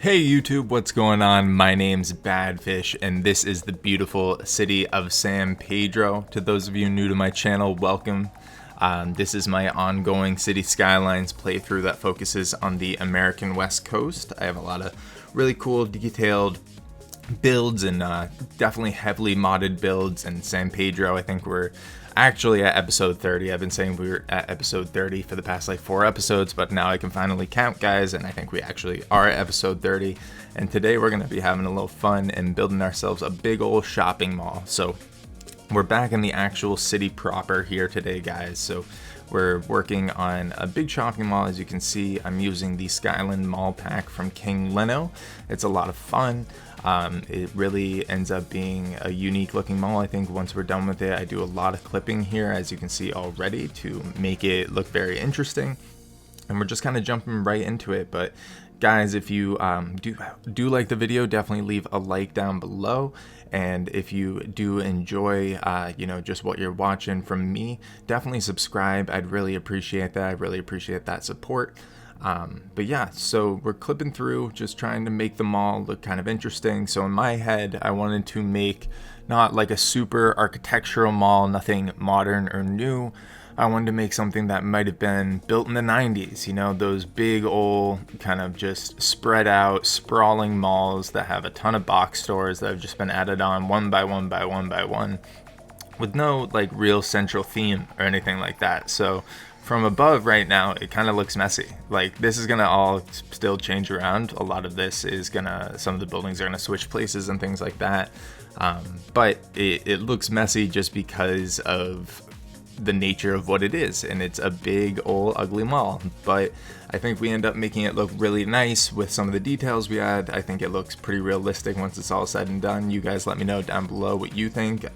Hey YouTube, what's going on? My name's Badfish and this is the beautiful city of San Pedro. To those of you new to my channel, welcome. This is my ongoing Cities Skylines playthrough that focuses on the American West Coast. I have a lot of really cool detailed builds and definitely heavily modded builds in San Pedro. I think we're actually at episode 30. I've been saying we were at episode 30 for the past like 4 episodes, but now I can finally count, guys, and I think we actually are at episode 30. And today we're going to be having a little fun and building ourselves a big old shopping mall. So we're back in the actual city proper here today, guys. So we're working on a big shopping mall. As you can see, I'm using the Skyline Mall Pack from King Leno. It's a lot of fun. It really ends up being a unique looking mall. I think once we're done with it, I do a lot of clipping here, as you can see already, to make it look very interesting. And we're just kind of jumping right into it. But guys, if you do like the video, definitely leave a like down below. And if you do enjoy, just what you're watching from me, definitely subscribe. I'd really appreciate that. I really appreciate that support. But yeah, so we're clipping through, just trying to make the mall look kind of interesting. So in my head, I wanted to make not like a super architectural mall, nothing modern or new. I wanted to make something that might have been built in the 90s, you know, those big old kind of just spread out, sprawling malls that have a ton of box stores that have just been added on one by one by one by one, with no like real central theme or anything like that. So from above right now, it kind of looks messy. Like this is gonna all still change around. A lot of this is some of the buildings are gonna switch places and things like that. But it looks messy just because of the nature of what it is, and it's a big old ugly mall. But I think we end up making it look really nice with some of the details we add. I think it looks pretty realistic once it's all said and done. You guys let me know down below what you think,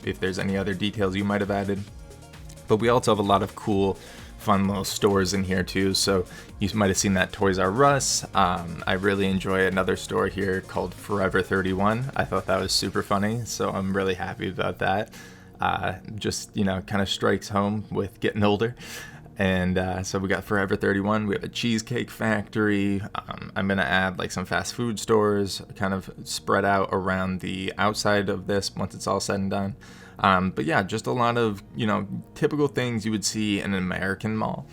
if there's any other details you might have added. But we also have a lot of cool fun little stores in here too. So you might have seen that Toys R Us. I really enjoy another store here called Forever 31. I thought that was super funny, so I'm really happy about that. Just kind of strikes home with getting older. And so we got Forever 31. We have a cheesecake factory. I'm gonna add like some fast food stores kind of spread out around the outside of this once it's all said and done. But yeah, just a lot of typical things you would see in an American mall.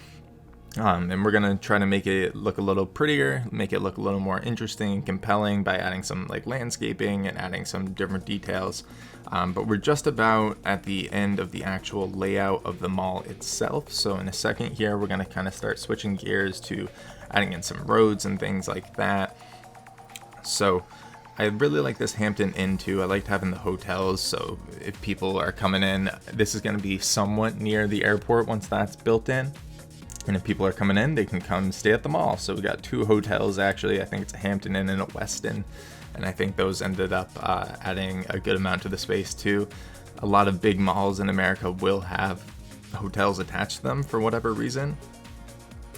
And we're gonna try to make it look a little prettier, make it look a little more interesting and compelling by adding some like landscaping and adding some different details. But we're just about at the end of the actual layout of the mall itself. So in a second here, we're gonna kind of start switching gears to adding in some roads and things like that. So I really like this Hampton Inn too. I liked having the hotels, so if people are coming in, this is gonna be somewhat near the airport once that's built in. And if people are coming in, they can come stay at the mall. So we got 2 hotels actually. I think it's a Hampton Inn and a Westin. And I think those ended up adding a good amount to the space too. A lot of big malls in America will have hotels attached to them for whatever reason.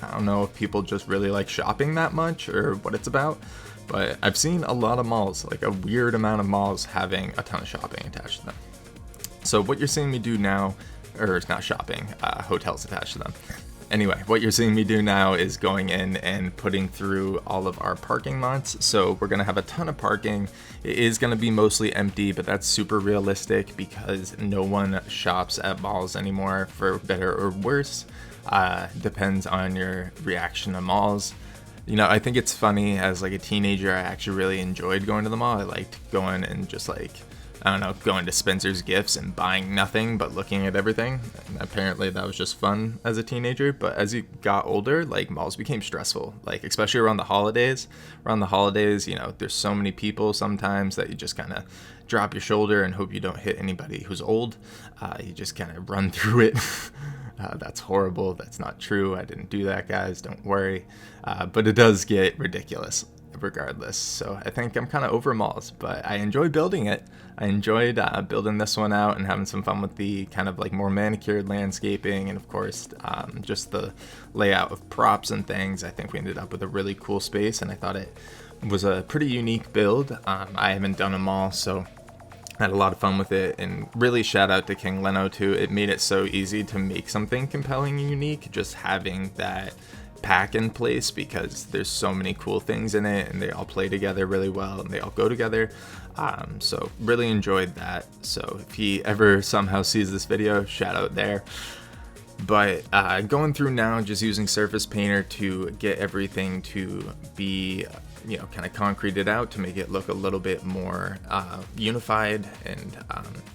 I don't know if people just really like shopping that much or what it's about, but I've seen a lot of malls, like a weird amount of malls, having a ton of shopping attached to them. So what you're seeing me do now, or it's not shopping, hotels attached to them. Anyway, what you're seeing me do now is going in and putting through all of our parking lots. So we're gonna have a ton of parking. It is gonna be mostly empty, but that's super realistic because no one shops at malls anymore, for better or worse. Depends on your reaction to malls. I think it's funny, as like a teenager, I actually really enjoyed going to the mall. I liked going and just like, I don't know, going to Spencer's Gifts and buying nothing but looking at everything. And apparently that was just fun as a teenager. But as you got older, like malls became stressful, like especially around the holidays. Around the holidays, there's so many people sometimes that you just kind of drop your shoulder and hope you don't hit anybody who's old. You just kind of run through it. That's horrible. That's not true. I didn't do that, guys. Don't worry. But it does get ridiculous regardless. So I think I'm kind of over malls, but I enjoy building it. I enjoyed building this one out and having some fun with the kind of like more manicured landscaping, and of course just the layout of props and things. I think we ended up with a really cool space, and I thought it was a pretty unique build. I haven't done a mall, so I had a lot of fun with it, and really shout out to King Leno too. It made it so easy to make something compelling and unique, just having that pack in place because there's so many cool things in it and they all play together really well and they all go together. So really enjoyed that. So if he ever somehow sees this video, shout out there. But going through now, just using Surface Painter to get everything to be, you know, kind of concreted out to make it look a little bit more unified and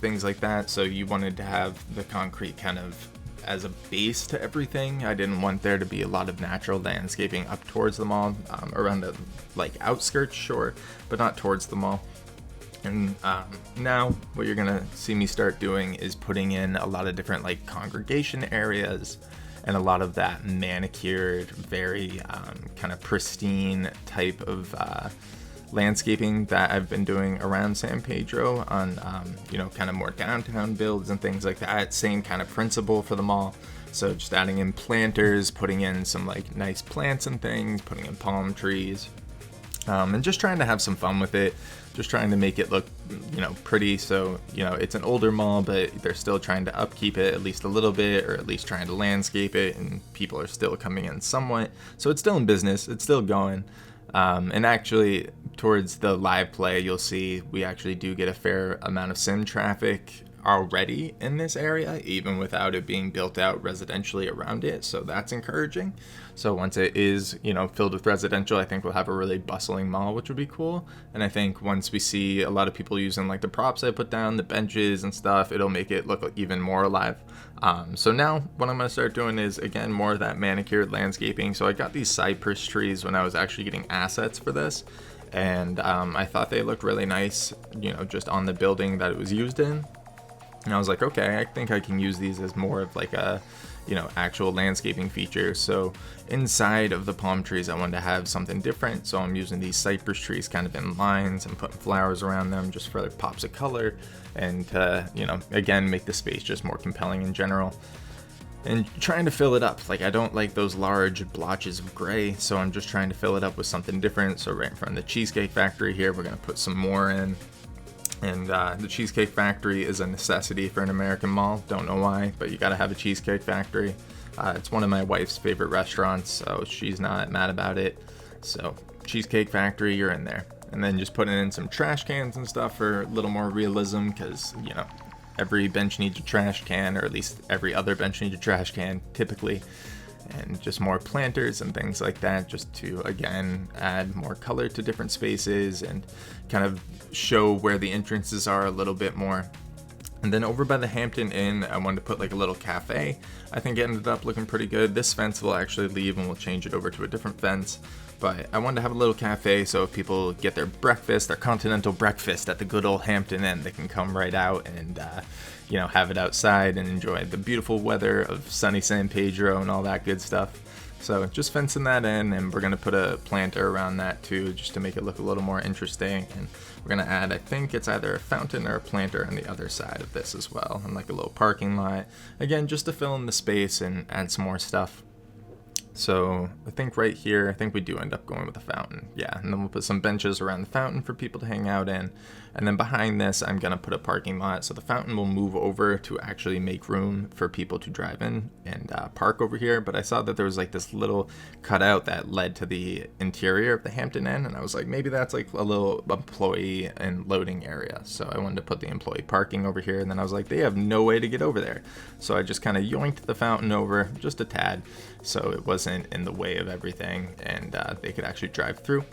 things like that. So you wanted to have the concrete kind of as a base to everything. I didn't want there to be a lot of natural landscaping up towards the mall, around the like outskirts, sure, but not towards the mall. And now what you're gonna see me start doing is putting in a lot of different like congregation areas and a lot of that manicured, very kind of pristine type of landscaping that I've been doing around San Pedro on, you know, kind of more downtown builds and things like that. Same kind of principle for the mall. So just adding in planters, putting in some like nice plants and things, putting in palm trees, and just trying to have some fun with it. Just trying to make it look, you know, pretty. So, you know, it's an older mall, but they're still trying to upkeep it at least a little bit, or at least trying to landscape it, and people are still coming in somewhat. So it's still in business, it's still going. And actually, towards the live play, you'll see we actually do get a fair amount of sim traffic already in this area, even without it being built out residentially around it. So that's encouraging. So once it is, you know, filled with residential, I think we'll have a really bustling mall, which would be cool. And I think once we see a lot of people using like the props I put down, the benches and stuff, it'll make it look even more alive. So now what I'm going to start doing is, again, more of that manicured landscaping. So I got these cypress trees when I was actually getting assets for this. And I thought they looked really nice, you know, just on the building that it was used in. And I was like, okay, I think I can use these as more of like a, you know, actual landscaping feature. So inside of the palm trees, I wanted to have something different. So I'm using these cypress trees kind of in lines and putting flowers around them just for like pops of color and to, you know, again, make the space just more compelling in general. And trying to fill it up. Like, I don't like those large blotches of gray, so I'm just trying to fill it up with something different. So right in front of the Cheesecake Factory here, we're going to put some more in. And the Cheesecake Factory is a necessity for an American mall. Don't know why, but you gotta have a Cheesecake Factory. It's one of my wife's favorite restaurants, so she's not mad about it. So Cheesecake Factory, you're in there. And then just putting in some trash cans and stuff for a little more realism, because, you know, every bench needs a trash can, or at least every other bench needs a trash can, typically. And just more planters and things like that, just to, again, add more color to different spaces and kind of show where the entrances are a little bit more. And then over by the Hampton Inn, I wanted to put like a little cafe. I think it ended up looking pretty good. This fence will actually leave and we'll change it over to a different fence. But I wanted to have a little cafe, so if people get their breakfast, their continental breakfast at the good old Hampton Inn, they can come right out and, you know, have it outside and enjoy the beautiful weather of sunny San Pedro and all that good stuff. So just fencing that in, and we're going to put a planter around that too, just to make it look a little more interesting. And we're going to add, I think it's either a fountain or a planter on the other side of this as well, and like a little parking lot. Again, just to fill in the space and add some more stuff. So I think right here, I think we do end up going with a fountain. Yeah, and then we'll put some benches around the fountain for people to hang out in. And then behind this, I'm going to put a parking lot. So the fountain will move over to actually make room for people to drive in and park over here. But I saw that there was like this little cutout that led to the interior of the Hampton Inn. And I was like, maybe that's like a little employee and loading area. So I wanted to put the employee parking over here. And then I was like, they have no way to get over there. So I just kind of yoinked the fountain over just a tad, so it wasn't in the way of everything, and they could actually drive through.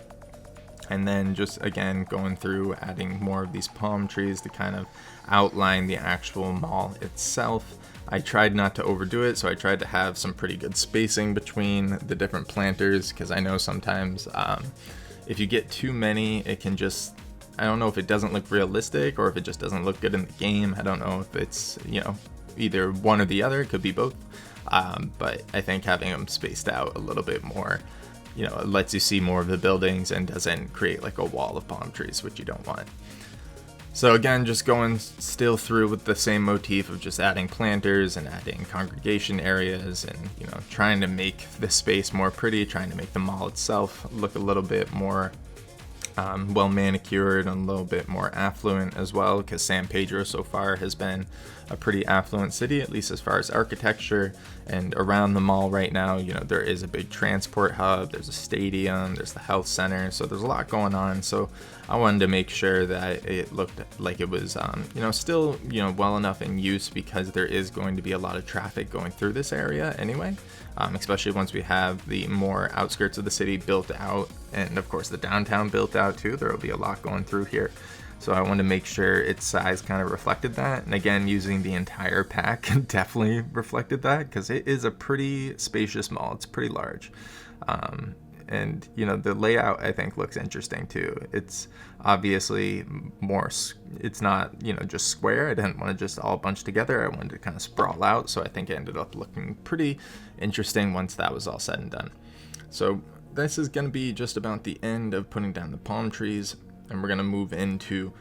And then just, again, going through, adding more of these palm trees to kind of outline the actual mall itself. I tried not to overdo it, so I tried to have some pretty good spacing between the different planters, because I know sometimes if you get too many, it can just, I don't know if it doesn't look realistic or if it just doesn't look good in the game. I don't know if it's, you know, either one or the other. It could be both. But I think having them spaced out a little bit more, you know, it lets you see more of the buildings and doesn't create like a wall of palm trees, which you don't want. So again, just going still through with the same motif of just adding planters and adding congregation areas and, you know, trying to make the space more pretty, trying to make the mall itself look a little bit more well manicured and a little bit more affluent as well, because San Pedro so far has been a pretty affluent city, at least as far as architecture. And around the mall right now, you know, there is a big transport hub, there's a stadium, there's the health center, so there's a lot going on. So I wanted to make sure that it looked like it was you know, still, you know, well enough in use, because there is going to be a lot of traffic going through this area anyway, especially once we have the more outskirts of the city built out, and of course the downtown built out too. There will be a lot going through here. So I wanted to make sure its size kind of reflected that. And again, using the entire pack definitely reflected that, because it is a pretty spacious mall. It's pretty large. And, you know, the layout, I think, looks interesting too. It's obviously more, it's not, you know, just square. I didn't want to just all bunch together. I wanted to kind of sprawl out. So I think it ended up looking pretty interesting once that was all said and done. So this is going to be just about the end of putting down the palm trees. And we're going to move into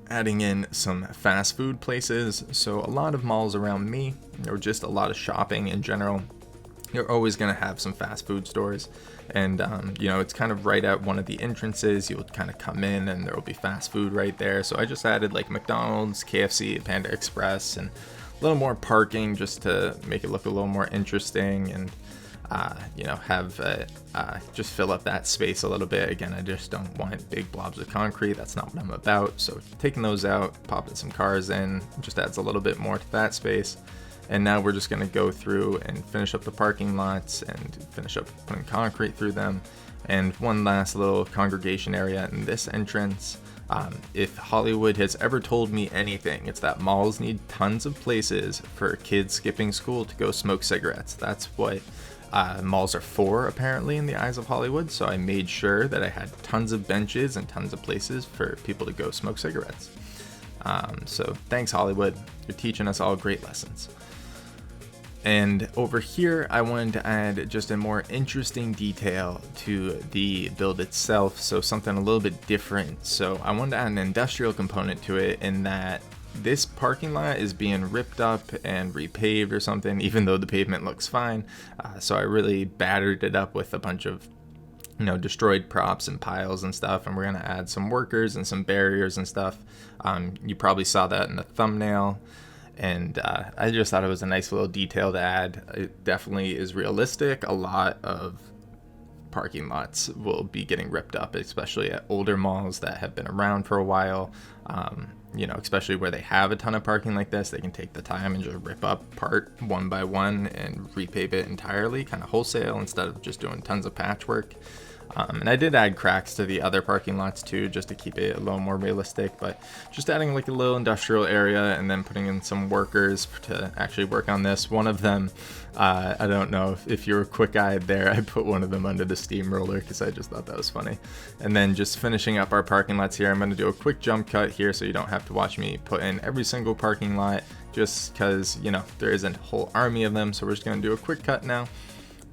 adding in some fast food places. So a lot of malls around me, or just a lot of shopping in general, you're always going to have some fast food stores. And, you know, it's kind of right at one of the entrances. You'll kind of come in and there will be fast food right there. So I just added like McDonald's, KFC, Panda Express, and a little more parking just to make it look a little more interesting, and you know, have just fill up that space a little bit. Again, I just don't want big blobs of concrete. That's not what I'm about. So taking those out, popping some cars in, just adds a little bit more to that space. And now we're just going to go through and finish up the parking lots and finish up putting concrete through them. And one last little congregation area in this entrance. If Hollywood has ever told me anything, it's that malls need tons of places for kids skipping school to go smoke cigarettes. That's what malls are for, apparently, in the eyes of Hollywood. So I made sure that I had tons of benches and tons of places for people to go smoke cigarettes. So thanks, Hollywood. You're teaching us all great lessons. And over here, I wanted to add just a more interesting detail to the build itself, so something a little bit different. So I wanted to add an industrial component to it, in that this parking lot is being ripped up and repaved or something, even though the pavement looks fine. So I really battered it up with a bunch of, you know, destroyed props and piles and stuff, and we're going to add some workers and some barriers and stuff. You probably saw that in the thumbnail. And I just thought it was a nice little detail to add. It definitely is realistic. A lot of parking lots will be getting ripped up, especially at older malls that have been around for a while. You know, especially where they have a ton of parking like this, they can take the time and just rip up part one by one and repave it entirely, kind of wholesale, instead of just doing tons of patchwork. And I did add cracks to the other parking lots too, just to keep it a little more realistic, but just adding like a little industrial area and then putting in some workers to actually work on this. One of them, I don't know if you were quick-eyed there, I put one of them under the steamroller because I just thought that was funny. And then just finishing up our parking lots here, I'm going to do a quick jump cut here so you don't have to watch me put in every single parking lot, just because, you know, there isn't a whole army of them. So we're just going to do a quick cut now,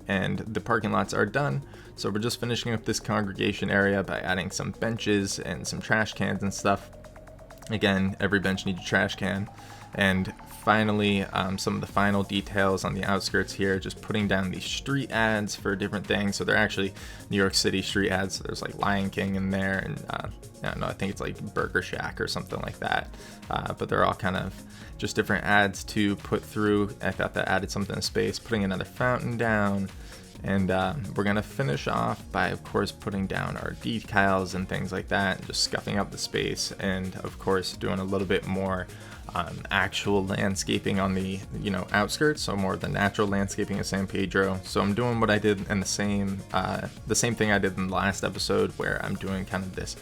and the parking lots are done. So we're just finishing up this congregation area by adding some benches and some trash cans and stuff. Again, every bench needs a trash can. And finally, some of the final details on the outskirts here, just putting down these street ads for different things. So they're actually New York City street ads. So there's like Lion King in there, and I don't know, I think it's like Burger Shack or something like that. But they're all kind of just different ads to put through. I thought that added something to space. Putting another fountain down. And we're going to finish off by, of course, putting down our decals and things like that, and just scuffing up the space, and of course doing a little bit more actual landscaping on the, you know, outskirts, so more of the natural landscaping of San Pedro. So I'm doing what I did in the same thing I did in the last episode, where I'm doing kind of this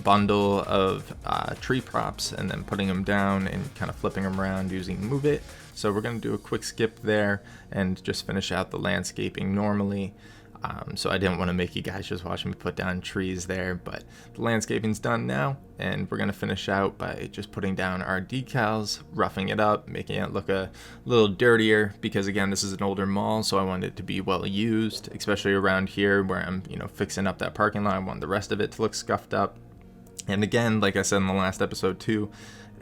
bundle of tree props and then putting them down and kind of flipping them around using Move It. So we're going to do a quick skip there and just finish out the landscaping normally. So I didn't want to make you guys just watch me put down trees there, but the landscaping's done now, and we're going to finish out by just putting down our decals, roughing it up, making it look a little dirtier, because again, this is an older mall, so I want it to be well used, especially around here where I'm, you know, fixing up that parking lot. I want the rest of it to look scuffed up. And again, like I said in the last episode too,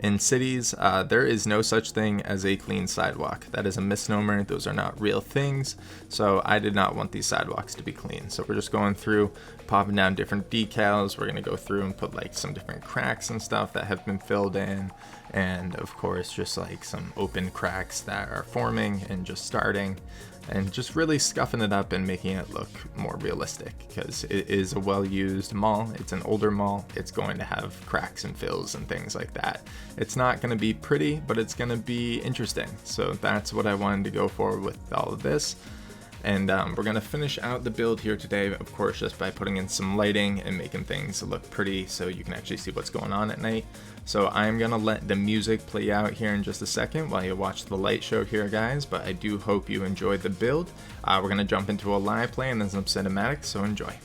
in cities, there is no such thing as a clean sidewalk. That is a misnomer. Those are not real things. So I did not want these sidewalks to be clean. So we're just going through, popping down different decals. We're gonna go through and put like some different cracks and stuff that have been filled in, and of course just like some open cracks that are forming and just starting, and just really scuffing it up and making it look more realistic, because it is a well-used mall. It's an older mall. It's going to have cracks and fills and things like that. It's not going to be pretty, but it's going to be interesting. So that's what I wanted to go for with all of this. And we're going to finish out the build here today, of course, just by putting in some lighting and making things look pretty so you can actually see what's going on at night. So I'm going to let the music play out here in just a second while you watch the light show here, guys, but I do hope you enjoyed the build. We're going to jump into a live play and then some cinematics, so enjoy.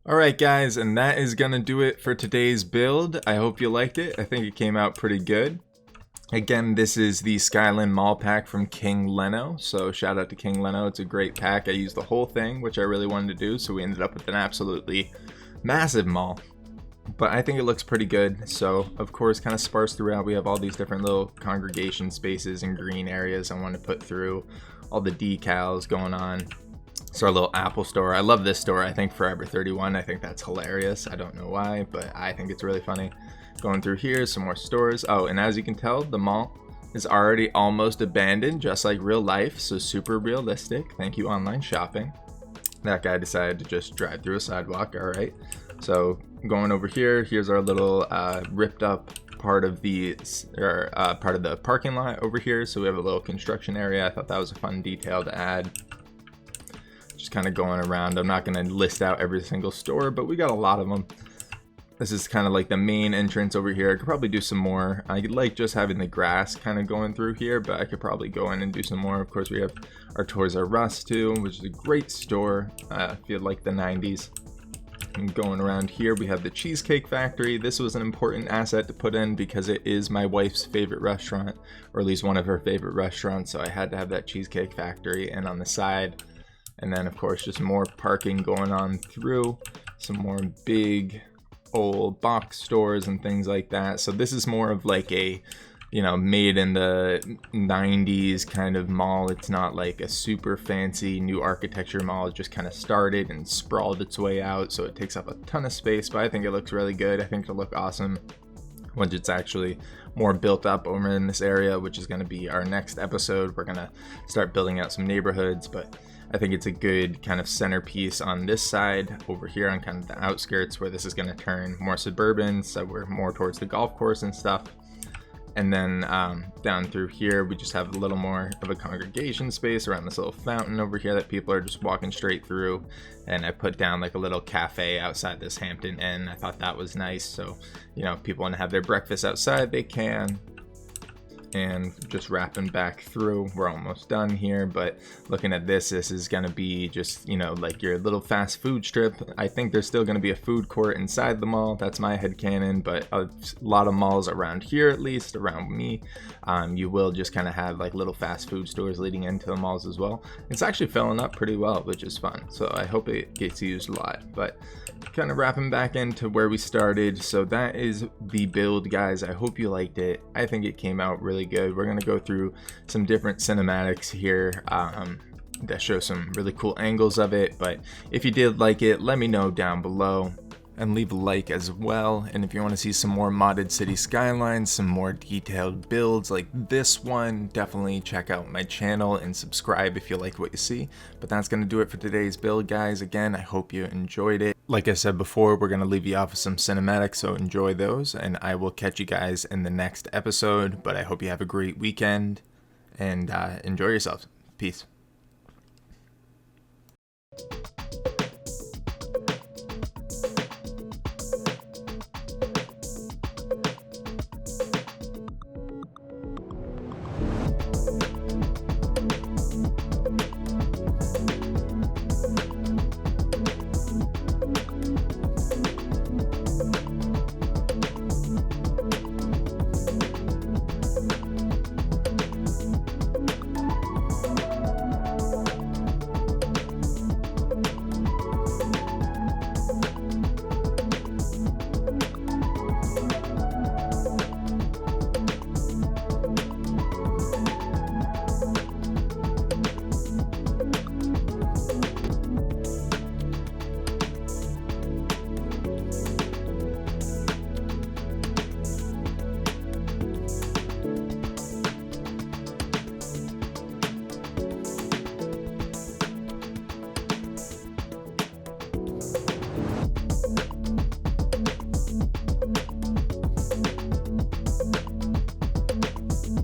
Alright guys, and that is gonna do it for today's build. I hope you liked it. I think it came out pretty good. Again, this is the Skyline Mall pack from King Leno, so shout out to King Leno. It's a great pack. I used the whole thing, which I really wanted to do, so we ended up with an absolutely massive mall. But I think it looks pretty good. So of course, kind of sparse throughout, we have all these different little congregation spaces and green areas I want to put through, all the decals going on. So our little Apple store. I love this store. I think Forever 31. I think that's hilarious. I don't know why, but I think it's really funny. Going through here, some more stores. Oh, and as you can tell, the mall is already almost abandoned, just like real life. So super realistic. Thank you, online shopping. That guy decided to just drive through a sidewalk. All right. So going over here, here's our little ripped up part of the parking lot over here. So we have a little construction area. I thought that was a fun detail to add. Just kind of going around. I'm not going to list out every single store, but we got a lot of them. This is kind of like the main entrance over here. I could probably do some more. I like just having the grass kind of going through here, but I could probably go in and do some more. Of course, we have our Toys R Us too, which is a great store. I feel like the 90s. And going around here, we have the Cheesecake Factory. This was an important asset to put in because it is my wife's favorite restaurant, or at least one of her favorite restaurants. So I had to have that Cheesecake Factory. And on the side, and then of course just more parking going on through, some more big old box stores and things like that. So this is more of like a, you know, made in the 90s kind of mall. It's not like a super fancy new architecture mall. It just kind of started and sprawled its way out, so it takes up a ton of space, but I think it looks really good. I think it'll look awesome once it's actually more built up over in this area, which is going to be our next episode. We're going to start building out some neighborhoods, but I think it's a good kind of centerpiece on this side over here on kind of the outskirts, where this is going to turn more suburban, so we're more towards the golf course and stuff. And then down through here, we just have a little more of a congregation space around this little fountain over here that people are just walking straight through. And I put down like a little cafe outside this Hampton Inn. I thought that was nice. So, you know, if people want to have their breakfast outside, they can. And just wrapping back through, we're almost done here, but looking at this is going to be just, you know, like your little fast food strip. I think there's still going to be a food court inside the mall. That's my headcanon, but a lot of malls around here, at least around me, you will just kind of have like little fast food stores leading into the malls as well. It's actually filling up pretty well, which is fun, so I hope it gets used a lot. But kind of wrapping back into where we started, so that is the build, guys. I hope you liked it. I think it came out really good. We're going to go through some different cinematics here that show some really cool angles of it, but if you did like it, let me know down below and leave a like as well. And if you want to see some more modded City Skylines, some more detailed builds like this one, definitely check out my channel and subscribe if you like what you see. But that's going to do it for today's build, guys. Again, I hope you enjoyed it. Like I said before, we're going to leave you off with some cinematics, so enjoy those, and I will catch you guys in the next episode. But I hope you have a great weekend and enjoy yourselves. Peace.